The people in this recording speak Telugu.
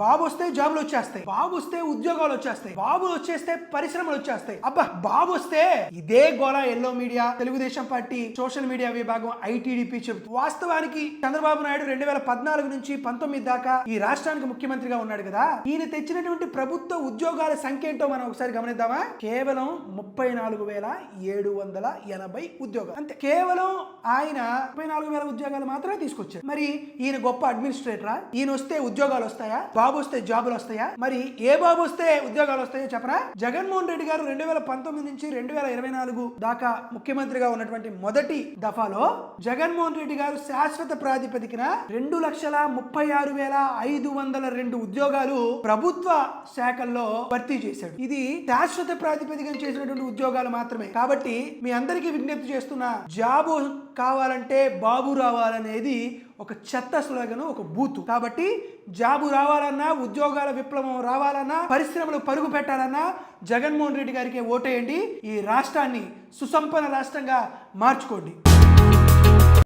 బాబు వస్తే జాబులు వచ్చేస్తాయి, బాబు వస్తే ఉద్యోగాలు వచ్చేస్తాయి, బాబు వచ్చేస్తే పరిశ్రమలు వచ్చేస్తాయి. అబ్బా బాబు వస్తే ఇదే గోళ yellow media, Telugu Desam party social media విభాగం ఐటీడీపీ చెబుతుంది. వాస్తవానికి చంద్రబాబు నాయుడు 2014 నుంచి 19 దాకా ఈ రాష్ట్రానికి ముఖ్యమంత్రిగా ఉన్నాడు కదా. ఈయన తెచ్చినటువంటి ప్రభుత్వ ఉద్యోగాల సంఖ్య ఏంటో మనం ఒకసారి గమనిద్దామా. కేవలం 34,780 ఉద్యోగాలు అంతే. కేవలం ఆయన 34,000 ఉద్యోగాలు మాత్రమే తీసుకొచ్చారు. మరి ఈయన గొప్ప అడ్మినిస్ట్రేటరా? ఈయన వస్తే ఉద్యోగాలు వస్తాయా? బాబు వస్తే జాబులు వస్తాయా? మరి ఏ బాబు వస్తే ఉద్యోగాలు వస్తాయో చెప్పరా? జగన్మోహన్ రెడ్డి గారు 2019 నుంచి 2024 దాకా ముఖ్యమంత్రిగా ఉన్నటువంటి మొదటి దఫాలో జగన్మోహన్ రెడ్డి గారు శాశ్వత ప్రాతిపదికన 2,36,502 ఉద్యోగాలు ప్రభుత్వ శాఖల్లో భర్తీ చేశాడు. ఇది శాశ్వత ప్రాతిపదికన చేసినటువంటి ఉద్యోగాలు మాత్రమే. కాబట్టి మీ అందరికీ విజ్ఞప్తి చేస్తున్నా, జాబు కావాలంటే బాబు రావాలనేది ఒక చెత్త స్లోగన్, ఒక బూతు. కాబట్టి జాబు రావాలన్నా, ఉద్యోగాల విప్లవం రావాలన్నా, పరిశ్రమలు పరుగు పెట్టాలన్నా జగన్మోహన్ రెడ్డి గారికి ఓటేయండి. ఈ రాష్ట్రాన్ని సుసంపన్న రాష్ట్రంగా మార్చుకోండి.